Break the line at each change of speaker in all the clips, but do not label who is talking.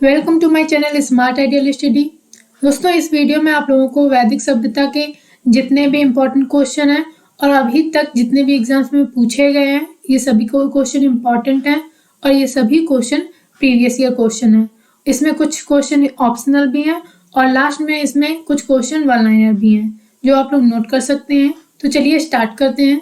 Welcome to my channel smart ideal study. दोस्तों, इस video में आप लोगों को वैदिक सभ्यता के जितने भी इम्पोर्टेंट क्वेश्चन हैं और अभी तक जितने भी एग्जाम्स में पूछे गए हैं, ये सभी को क्वेश्चन इम्पोर्टेंट हैं और ये सभी क्वेश्चन प्रीवियस ईयर क्वेश्चन हैं। इसमें कुछ क्वेश्चन ऑप्शनल भी हैं और लास्ट में इसमें कुछ क्वेश्चन वन लाइनर भी हैं जो आप लोग नोट कर सकते हैं। तो चलिए स्टार्ट करते हैं।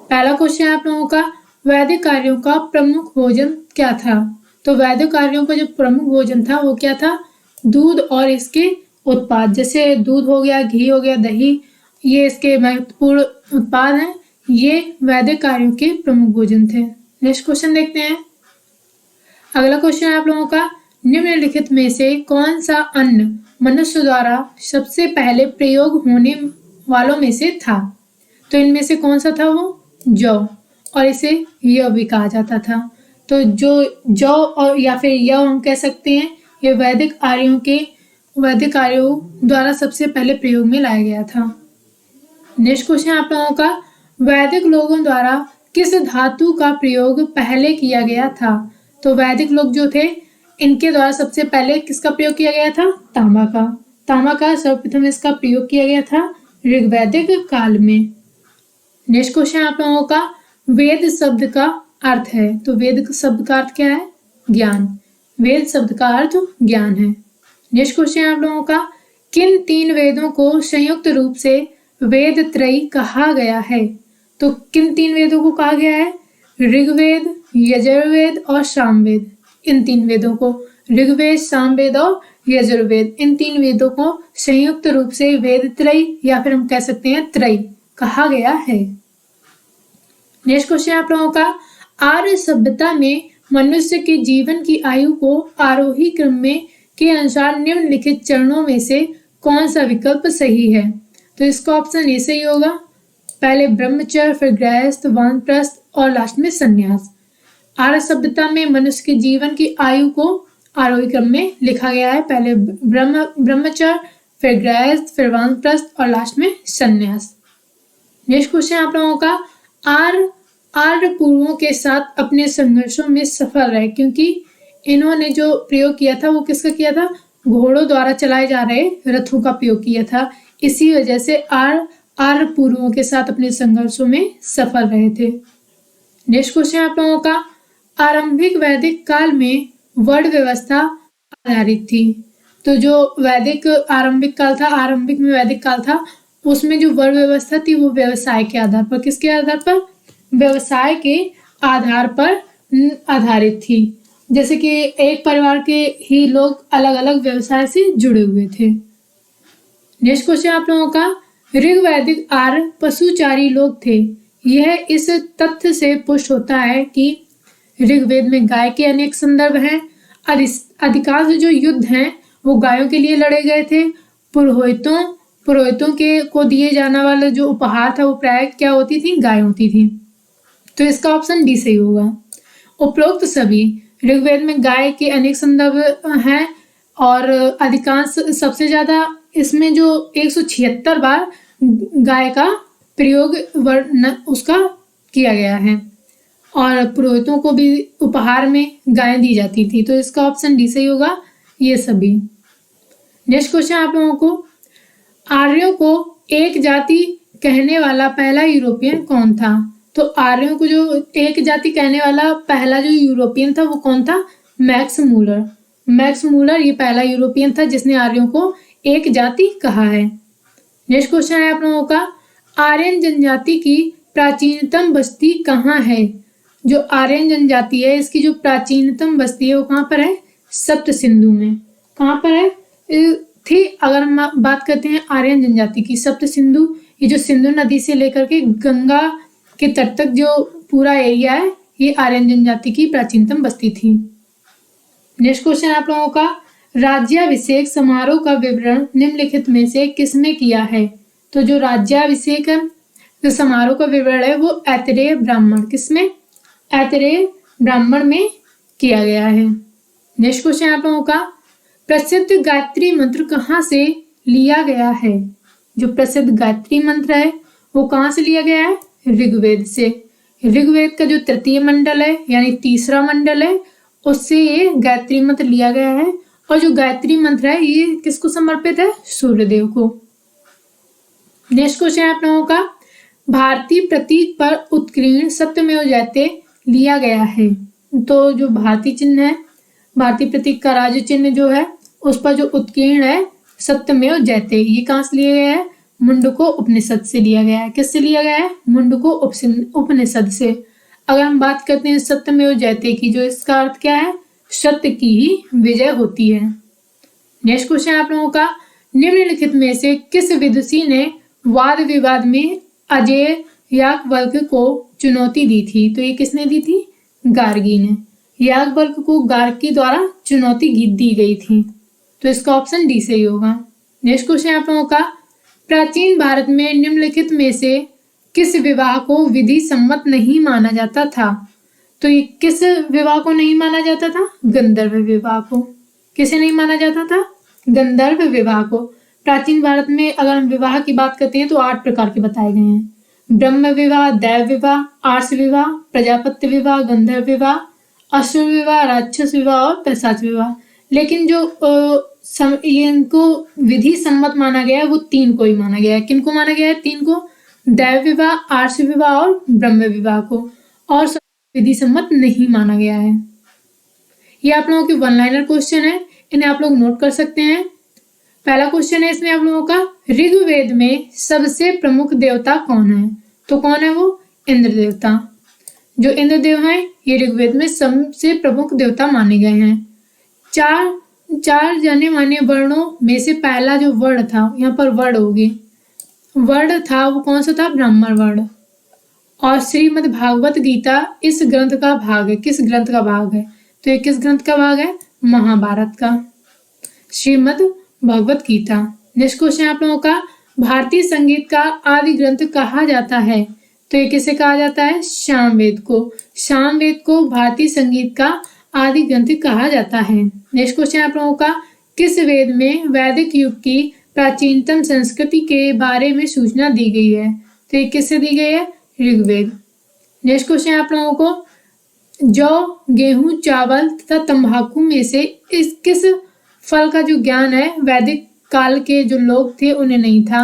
पहला क्वेश्चन है आप लोगों का, वैदिक कार्यों का प्रमुख भोजन क्या था? तो वैदिक कार्यों का जो प्रमुख भोजन था वो क्या था? दूध और इसके उत्पाद, जैसे दूध हो गया, घी हो गया, दही, ये इसके महत्वपूर्ण उत्पाद हैं। ये वैदिक कार्यों के प्रमुख भोजन थे। नेक्स्ट क्वेश्चन देखते हैं। अगला क्वेश्चन है आप लोगों का, निम्नलिखित में से कौन सा अन्न मनुष्य द्वारा सबसे पहले प्रयोग होने वालों में से था? तो इनमें से कौन सा था वो? जौ, और इसे यव भी कहा जाता था। तो जो जौ और या फिर यव हम कह सकते हैं, ये वैदिक आर्यों द्वारा सबसे पहले प्रयोग में लाया गया था। नेक्स्ट क्वेश्चन आप लोगों का, वैदिक लोगों द्वारा किस धातु का प्रयोग पहले किया गया था? तो वैदिक लोग जो थे, इनके द्वारा सबसे पहले किसका प्रयोग किया गया था? तांबा का। तांबा का सर्वप्रथम इसका प्रयोग किया गया था ऋग्वैदिक काल में। नेक्स्ट क्वेश्चन आप लोगों का, वेद शब्द का अर्थ है। तो वेद शब्द का अर्थ क्या है? ज्ञान। वेद शब्द का अर्थ ज्ञान है। नेक्स्ट क्वेश्चन आप लोगों का, किन तीन वेदों को संयुक्त रूप से वेद त्रयी कहा गया है? तो किन तीन वेदों को कहा गया है? ऋग्वेद, यजुर्वेद और सामवेद। इन तीन वेदों को, ऋग्वेद, सामवेद और यजुर्वेद, इन तीन वेदों को संयुक्त रूप से वेद त्रयी या फिर हम कह सकते हैं त्रयी कहा गया है। नेक्स्ट क्वेश्चन आप लोगों का, आर्य सभ्यता में मनुष्य के जीवन की आयु को आरोही क्रम में के अनुसार निम्नलिखित चरणों में से कौन सा विकल्प सही है? तो इसका ऑप्शन ए सही होगा। पहले ब्रह्मचर्य, फिर गृहस्थ, वानप्रस्थ और लास्ट में संन्यास। आर्य सभ्यता में मनुष्य के जीवन की आयु को आरोही क्रम में लिखा गया है। पहले ब्रह्मचर्य, फिर गृहस्थ, फिर वानप्रस्थ और लास्ट में संन्यास। नेक्स्ट क्वेश्चन आप लोगों का, आर्य पूर्वों के साथ अपने संघर्षों में सफल रहे, क्योंकि इन्होंने जो प्रयोग किया था वो किसका किया था? घोड़ों द्वारा चलाए जा रहे रथों का प्रयोग किया था। इसी वजह से आर्य पूर्वों के साथ अपने संघर्षों में सफल रहे थे। नेक्स्ट क्वेश्चन आप लोगों का, आरंभिक वैदिक काल में वर्ण व्यवस्था आधारित थी। तो जो वैदिक आरंभिक काल था, आरंभिक में वैदिक काल था, उसमें जो वर्ण व्यवस्था थी वो व्यवसाय के आधार पर, किसके आधार पर? व्यवसाय के आधार पर आधारित थी। जैसे कि एक परिवार के ही लोग अलग अलग व्यवसाय से जुड़े हुए थे। नेक्स्ट क्वेश्चन आप लोगों का, ऋग्वैदिक आर्य पशुचारी लोग थे। यह इस तथ्य से पुष्ट होता है कि ऋग्वेद में गाय के अनेक संदर्भ हैं। अधिकांश जो युद्ध हैं वो गायों के लिए लड़े गए थे। पुरोहितों के को दिए जाने वाला जो उपहार था वो प्राय क्या होती थी? गाय होती थी। तो इसका ऑप्शन डी सही होगा। उपरोक्त सभी ऋग्वेद में गाय के अनेक संदर्भ हैं और अधिकांश, सबसे ज्यादा इसमें जो 176 बार गाय का प्रयोग उसका किया गया है और पुरोहितों को भी उपहार में गाय दी जाती थी। तो इसका ऑप्शन डी सही होगा, ये सभी। नेक्स्ट क्वेश्चन आप लोगों को, आर्यों को एक जाति कहने वाला पहला यूरोपियन कौन था? तो आर्यों को जो एक जाति कहने वाला पहला जो यूरोपियन था वो कौन था? मैक्स मूलर ये पहला यूरोपियन था जिसने आर्यों को एक जाति कहा है। नेक्स्ट क्वेश्चन है आप लोगों का, आर्यन जनजाति की प्राचीनतम बस्ती कहाँ है? जो आर्यन जनजाति है इसकी जो प्राचीनतम बस्ती है वो कहाँ पर है? सप्त सिंधु में। कहाँ पर है थी? अगर हम बात करते हैं आर्यन जनजाति की, सप्त सिंधु, ये जो सिंधु नदी से लेकर के गंगा के तट तक जो पूरा एरिया है, ये आर्यन जनजाति की प्राचीनतम बस्ती थी। नेक्स्ट क्वेश्चन आप लोगों का, राज्याभिषेक समारोह का विवरण निम्नलिखित में से किसने किया है? तो जो राज्याभिषेक जो समारोह का विवरण है वो ऐतरेय ब्राह्मण, किसमें? ऐतरेय ब्राह्मण में किया गया है। नेक्स्ट क्वेश्चन आप लोगों का, प्रसिद्ध गायत्री मंत्र कहाँ से लिया गया है? जो प्रसिद्ध गायत्री मंत्र है वो कहाँ से लिया गया है? ऋग्वेद से। ऋग्वेद का जो तृतीय मंडल है यानी तीसरा मंडल है उससे ये गायत्री मंत्र लिया गया है। और जो गायत्री मंत्र है ये किसको समर्पित है? सूर्यदेव को। नेक्स्ट क्वेश्चन है आप लोगों का, भारतीय प्रतीक पर उत्कीर्ण सत्यमेव जयते लिया गया है। तो जो भारतीय चिन्ह है, भारतीय प्रतीक का राज्य चिन्ह जो है उस पर जो उत्कीर्ण है सत्यमेव जयते, ये कहाँ से लिया गया है? मुंडको उपनिषद से लिया गया है। किससे लिया गया है? मुंडको उपनिषद से। अगर हम बात करते हैं सत्यमेव जयते की, जो इसका अर्थ क्या है? सत्य की ही विजय होती है। नेक्स्ट क्वेश्चन आप लोगों का, निम्नलिखित में से किस विदुषी ने वाद विवाद में अजेय याज्ञवल्क्य को चुनौती दी थी? तो ये किसने दी थी? गार्गी ने। याज्ञवल्क्य को गार्गी द्वारा चुनौती दी गई थी, तो इसका ऑप्शन डी सही होगा। नेक्स्ट क्वेश्चन आप लोगों का, प्राचीन भारत में निम्नलिखित में से किस विवाह को विधि सम्मत नहीं माना जाता था? तो ये किस विवाह को नहीं माना जाता था? गंधर्व विवाह को। किसे नहीं माना जाता था? गंधर्व विवाह को। प्राचीन भारत में अगर हम विवाह की बात करते हैं तो 8 प्रकार के बताए गए हैं। ब्रह्म विवाह, दैव विवाह, आर्ष विवाह, प्रजापत्य विवाह, गंधर्व विवाह, असुर विवाह, राक्षस विवाह और पैशाच विवाह। लेकिन जो इनको विधि सम्मत माना गया है वो 3 को ही माना गया है। किनको माना गया है? 3 को, दैव विवाह, आर्ष विवाह और ब्रह्म विवाह को, और विधि सम्मत नहीं माना गया है। ये आप लोगों के 1 लाइनर क्वेश्चन है, इन्हें आप लोग नोट कर सकते हैं। पहला क्वेश्चन है इसमें आप लोगों का, ऋग्वेद में सबसे प्रमुख देवता कौन है? तो कौन है वो? इंद्र देवता। जो इंद्र देव हैं ये ऋग्वेद में सबसे प्रमुख देवता माने गए हैं। चार जाने माने वर्णों में से पहला जो वर्ण था, यहाँ पर वर्ण होगी, वर्ण था वो कौन सा था? ब्राह्मण वर्ण। और श्रीमद् भागवत गीता इस ग्रंथ का भाग है। किस ग्रंथ का भाग है? तो ये किस ग्रंथ का भाग है? महाभारत का, श्रीमद् भगवत गीता। नेक्स्ट क्वेश्चन आप लोगों का, भारतीय संगीत का आदि ग्रंथ कहा जाता है? तो ये किसे कहा जाता है? सामवेद को। सामवेद को भारतीय संगीत का आदि ग्रंथ कहा जाता है। नेक्स्ट क्वेश्चन आप लोगों का, किस वेद में वैदिक युग की प्राचीनतम संस्कृति के बारे में सूचना दी गई है? तो ये किससे दी गई है? ऋग्वेद। नेक्स्ट क्वेश्चन आप लोगों को, जौ, गेहूं, चावल तथा तंबाकू में से इस किस फल का जो ज्ञान है वैदिक काल के जो लोग थे उन्हें नहीं था?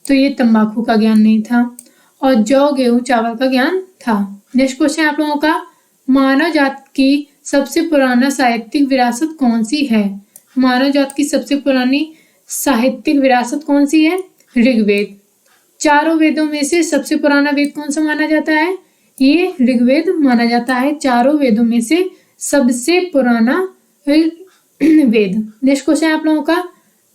तो ये तंबाकू का ज्ञान नहीं था और जौ, गेहूं, चावल का ज्ञान था। नेक्स्ट क्वेश्चन आप लोगों का, मानव जात की सबसे पुराना साहित्यिक विरासत कौन सी है? मानव जात की सबसे पुरानी साहित्यिक विरासत कौन सी है? ऋग्वेद। चारों वेदों में से सबसे पुराना वेद कौन सा माना जाता है? ये ऋग्वेद माना जाता है चारों वेदों में से सबसे पुराना वेद। नेक्स्ट क्वेश्चन आप लोगों का,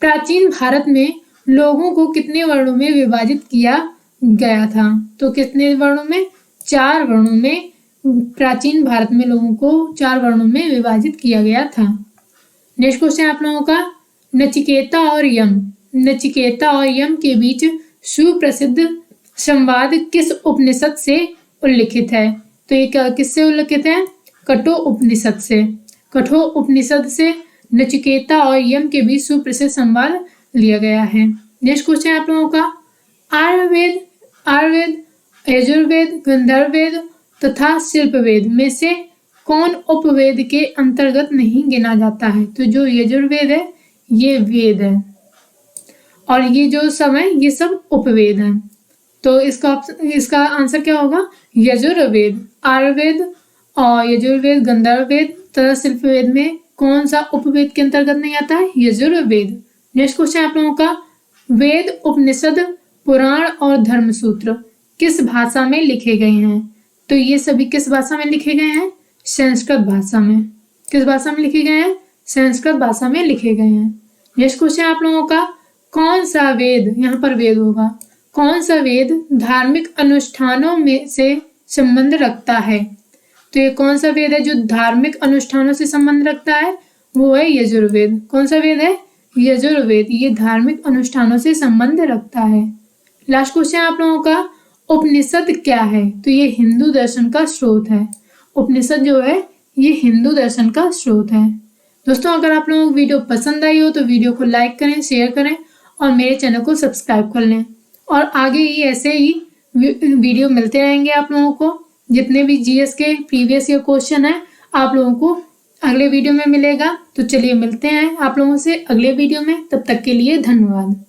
प्राचीन भारत में लोगों को कितने वर्णों में विभाजित किया गया था? तो कितने वर्णों में? 4 वर्णों में प्राचीन भारत में लोगों को 4 वर्णों में विभाजित किया गया था। नेक्स्ट क्वेश्चन आप लोगों का, नचिकेता और यम, नचिकेता और यम के बीच सुप्रसिद्ध संवाद किस उपनिषद से उल्लिखित है? तो ये किससे उल्लिखित है? कठो उपनिषद से। कठो उपनिषद से नचिकेता और यम के बीच सुप्रसिद्ध संवाद लिया गया है। नेक्स्ट क्वेश्चन आप लोगों का, आयुर्वेद, यजुर्वेद, गंधर्ववेद तथा शिल्पवेद में से कौन उपवेद के अंतर्गत नहीं गिना जाता है? तो जो यजुर्वेद है ये वेद है और ये जो सब है ये सब उपवेद हैं। तो इसका आंसर क्या होगा? यजुर्वेद। आयुर्वेद और यजुर्वेद, गंधर्ववेद तथा शिल्पवेद में कौन सा उपवेद के अंतर्गत नहीं आता है? यजुर्वेद। नेक्स्ट क्वेश्चन आप लोगों का, वेद, उपनिषद, पुराण और धर्मसूत्र किस भाषा में लिखे गए हैं? तो ये सभी किस भाषा में लिखे गए हैं? संस्कृत भाषा में। किस भाषा में लिखे गए हैं? संस्कृत भाषा में लिखे गए हैं। नेक्स्ट क्वेश्चन आप लोगों का, कौन सा वेद, यहाँ पर वेद होगा, कौन सा वेद धार्मिक अनुष्ठानों में से संबंध रखता है? तो ये कौन सा वेद है जो धार्मिक अनुष्ठानों से संबंध रखता है? वो है यजुर्वेद। कौन सा वेद है? यजुर्वेद। ये धार्मिक अनुष्ठानों से संबंध रखता है। लास्ट क्वेश्चन आप लोगों का, उपनिषद क्या है? तो ये हिंदू दर्शन का स्रोत है। उपनिषद जो है ये हिंदू दर्शन का स्रोत है। दोस्तों अगर आप लोगों को वीडियो पसंद आई हो तो वीडियो को लाइक करें, शेयर करें और मेरे चैनल को सब्सक्राइब कर लें। और आगे ही ऐसे ही वीडियो मिलते रहेंगे आप लोगों को। जितने भी जीएस के प्रीवियस ईयर क्वेश्चन है आप लोगों को अगले वीडियो में मिलेगा। तो चलिए मिलते हैं आप लोगों से अगले वीडियो में, तब तक के लिए धन्यवाद।